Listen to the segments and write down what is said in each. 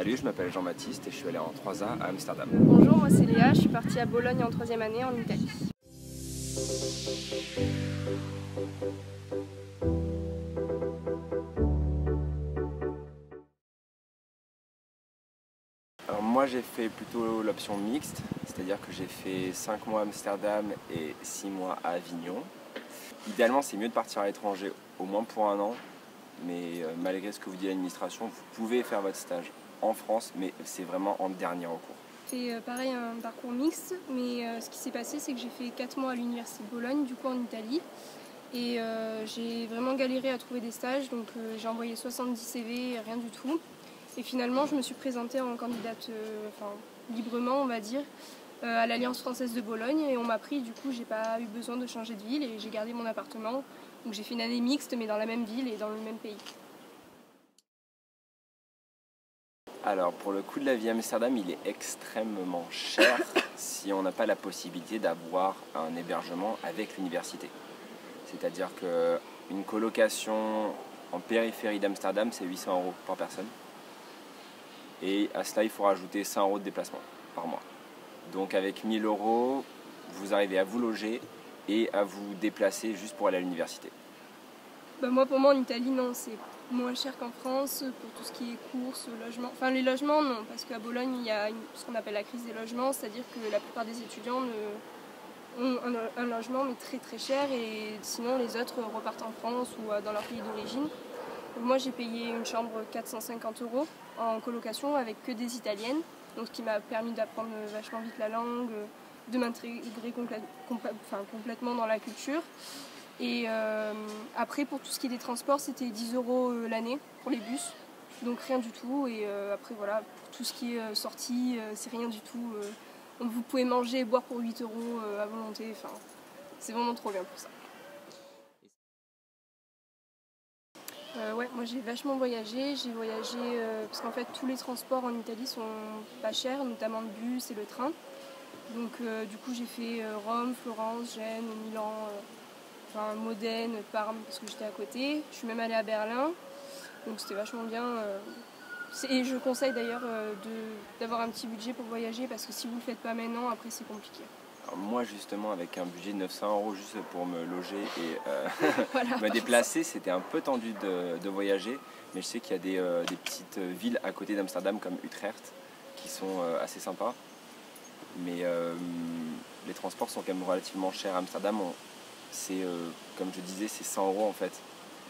Salut, je m'appelle Jean-Baptiste et je suis allé en 3A à Amsterdam. Bonjour, moi c'est Léa, je suis partie à Bologne en 3e année en Italie. Alors moi j'ai fait plutôt l'option mixte, c'est-à-dire que j'ai fait 5 mois à Amsterdam et 6 mois à Avignon. Idéalement c'est mieux de partir à l'étranger au moins pour un an, mais malgré ce que vous dit l'administration, vous pouvez faire votre stage en France, mais c'est vraiment en dernier recours. J'ai fait pareil un parcours mixte, mais ce qui s'est passé c'est que j'ai fait 4 mois à l'université de Bologne, du coup en Italie. Et j'ai vraiment galéré à trouver des stages, donc j'ai envoyé 70 CV, rien du tout. Et finalement je me suis présentée en candidate librement on va dire, à l'Alliance française de Bologne et on m'a pris, du coup j'ai pas eu besoin de changer de ville et j'ai gardé mon appartement. Donc j'ai fait une année mixte mais dans la même ville et dans le même pays. Alors pour le coût de la vie à Amsterdam, il est extrêmement cher si on n'a pas la possibilité d'avoir un hébergement avec l'université. C'est-à-dire qu'une colocation en périphérie d'Amsterdam, c'est 800 € par personne. Et à cela, il faut rajouter 100 € de déplacement par mois. Donc avec 1000 €, vous arrivez à vous loger et à vous déplacer juste pour aller à l'université. Moi pour moi en Italie non, c'est moins cher qu'en France pour tout ce qui est courses, logement. Enfin les logements non, parce qu'à Bologne il y a ce qu'on appelle la crise des logements, c'est-à-dire que la plupart des étudiants ont un logement mais très très cher et sinon les autres repartent en France ou dans leur pays d'origine. Moi j'ai payé une chambre 450 € en colocation avec que des Italiennes, donc ce qui m'a permis d'apprendre vachement vite la langue, de m'intégrer complètement dans la culture. Et après pour tout ce qui est des transports c'était 10 € l'année pour les bus, donc rien du tout. Et après voilà, pour tout ce qui est sortie c'est rien du tout. Vous pouvez manger et boire pour 8 € à volonté, c'est vraiment trop bien pour ça. Ouais, moi j'ai vachement voyagé, parce qu'en fait tous les transports en Italie sont pas chers, notamment le bus et le train. Donc du coup j'ai fait Rome, Florence, Gênes, Milan, Modène, Parme parce que j'étais à côté. Je suis même allée à Berlin, donc c'était vachement bien. Et je conseille d'ailleurs d'avoir un petit budget pour voyager parce que si vous le faites pas maintenant, après c'est compliqué. Alors moi justement avec un budget de 900 € juste pour me loger et Voilà, me déplacer, c'était un peu tendu de voyager, mais je sais qu'il y a des petites villes à côté d'Amsterdam comme Utrecht qui sont assez sympas, mais les transports sont quand même relativement chers. À Amsterdam, c'est comme je disais, c'est 100 € en fait,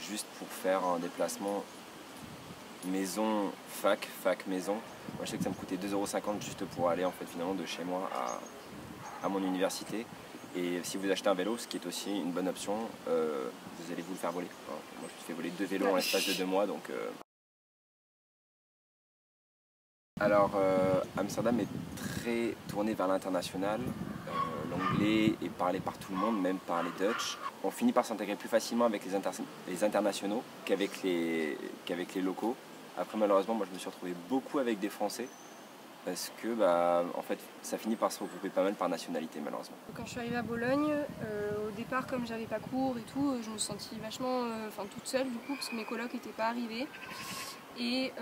juste pour faire un déplacement maison, fac maison. Moi je sais que ça me coûtait 2,50 € juste pour aller en fait finalement de chez moi à mon université. Et si vous achetez un vélo, ce qui est aussi une bonne option, vous allez vous le faire voler. Moi je me suis fait voler 2 vélos en l'espace de 2 mois. Donc, Alors Amsterdam est très tourné vers l'international. L'anglais est parlé par tout le monde, même par les Dutch. On finit par s'intégrer plus facilement avec les internationaux qu'avec les locaux. Après malheureusement, moi je me suis retrouvé beaucoup avec des Français parce que en fait, ça finit par se regrouper pas mal par nationalité malheureusement. Quand je suis arrivée à Bologne, au départ comme j'avais pas cours et tout, je me sentis vachement toute seule du coup parce que mes colocs n'étaient pas arrivés. Et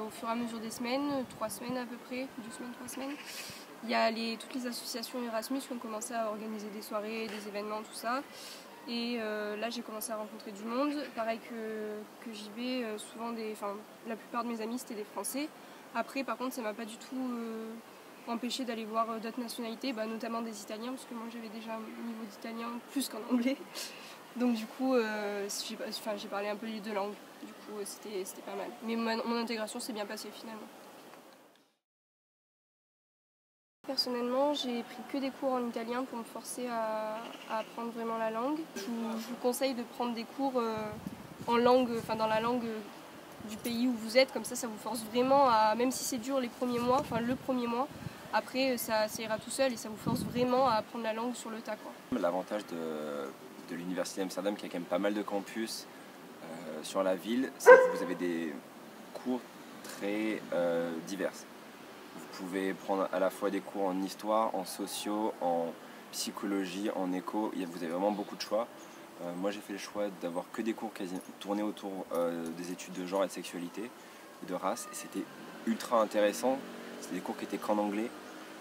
au fur et à mesure des semaines, 3 semaines à peu près, 2 semaines, 3 semaines, il y a toutes les associations Erasmus qui ont commencé à organiser des soirées, des événements, tout ça. Et là j'ai commencé à rencontrer du monde. Pareil que j'y vais, la plupart de mes amis c'était des Français. Après par contre ça m'a pas du tout empêché d'aller voir d'autres nationalités, notamment des Italiens, parce que moi j'avais déjà un niveau d'italien plus qu'en anglais. Donc du coup j'ai parlé un peu les deux langues, du coup c'était pas mal. Mais mon intégration s'est bien passée finalement. Personnellement, j'ai pris que des cours en italien pour me forcer à apprendre vraiment la langue. Je vous conseille de prendre des cours en langue, dans la langue du pays où vous êtes, comme ça vous force vraiment à, même si c'est dur les premiers mois, le premier mois, après ça ira tout seul et ça vous force vraiment à apprendre la langue sur le tas, quoi. L'avantage de l'université d'Amsterdam, qui a quand même pas mal de campus sur la ville, c'est que vous avez des cours très divers. Vous pouvez prendre à la fois des cours en histoire, en sociaux, en psychologie, en éco. Vous avez vraiment beaucoup de choix. Moi j'ai fait le choix d'avoir que des cours tournés autour des études de genre et de sexualité et de race. Et c'était ultra intéressants. C'était des cours qui étaient qu'en anglais,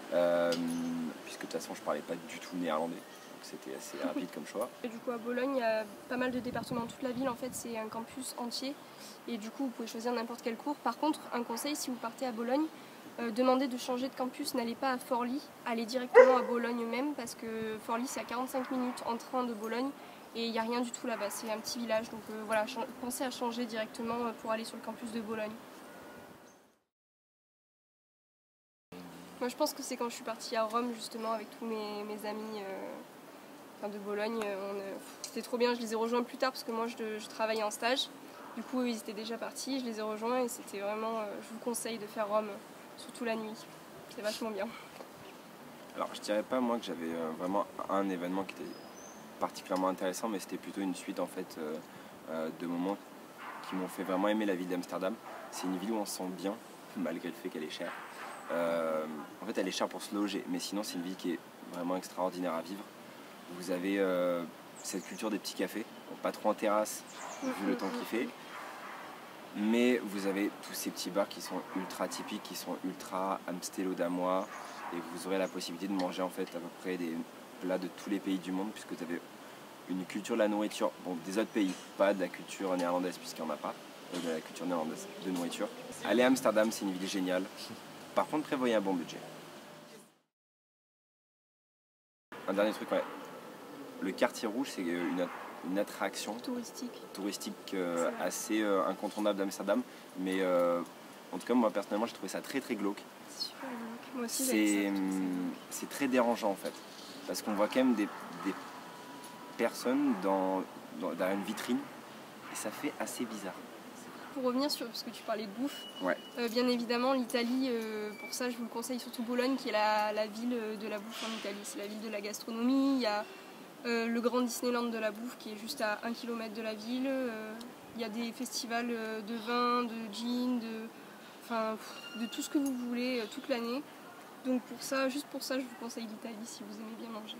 puisque de toute façon je parlais pas du tout néerlandais. Donc c'était assez rapide comme choix. Et du coup à Bologne, il y a pas mal de départements. Toute la ville en fait c'est un campus entier. Et du coup vous pouvez choisir n'importe quel cours. Par contre, un conseil, si vous partez à Bologne, demandez de changer de campus, n'allez pas à Forlì, allez directement à Bologne même, parce que Forlì c'est à 45 minutes en train de Bologne et il n'y a rien du tout là-bas, c'est un petit village, donc voilà, pensez à changer directement pour aller sur le campus de Bologne. Moi je pense que c'est quand je suis partie à Rome justement avec tous mes amis de Bologne, c'était trop bien, je les ai rejoints plus tard parce que moi je travaillais en stage, du coup ils étaient déjà partis, je les ai rejoints et c'était vraiment, je vous conseille de faire Rome. Surtout la nuit, c'est vachement bien. Alors je dirais pas moi que j'avais vraiment un événement qui était particulièrement intéressant, mais c'était plutôt une suite en fait de moments qui m'ont fait vraiment aimer la ville d'Amsterdam. C'est une ville où on se sent bien, malgré le fait qu'elle est chère. En fait elle est chère pour se loger, mais sinon c'est une ville qui est vraiment extraordinaire à vivre. Vous avez cette culture des petits cafés, bon, pas trop en terrasse vu le temps qu'il fait. Mais vous avez tous ces petits bars qui sont ultra typiques, qui sont ultra amsteloddamois, et vous aurez la possibilité de manger en fait à peu près des plats de tous les pays du monde, puisque vous avez une culture de la nourriture, bon, des autres pays, pas de la culture néerlandaise puisqu'il n'y en a pas, de la culture néerlandaise de nourriture. Aller à Amsterdam, c'est une ville géniale. Par contre, prévoyez un bon budget. Un dernier truc, ouais. Le quartier rouge, c'est une attraction touristique assez incontournable d'Amsterdam, mais en tout cas moi personnellement j'ai trouvé ça très très glauque. C'est super glauque. Moi aussi c'est très dérangeant en fait, parce qu'on voit quand même des personnes derrière une vitrine et ça fait assez bizarre. Pour revenir sur, parce que tu parlais de bouffe, ouais. Bien évidemment l'Italie, pour ça je vous le conseille, surtout Bologne qui est la ville de la bouffe en Italie, c'est la ville de la gastronomie. Il y a le grand Disneyland de la bouffe qui est juste à 1 km de la ville. Il y a des festivals de vin, de gin, de tout ce que vous voulez toute l'année. Donc juste pour ça, je vous conseille l'Italie si vous aimez bien manger.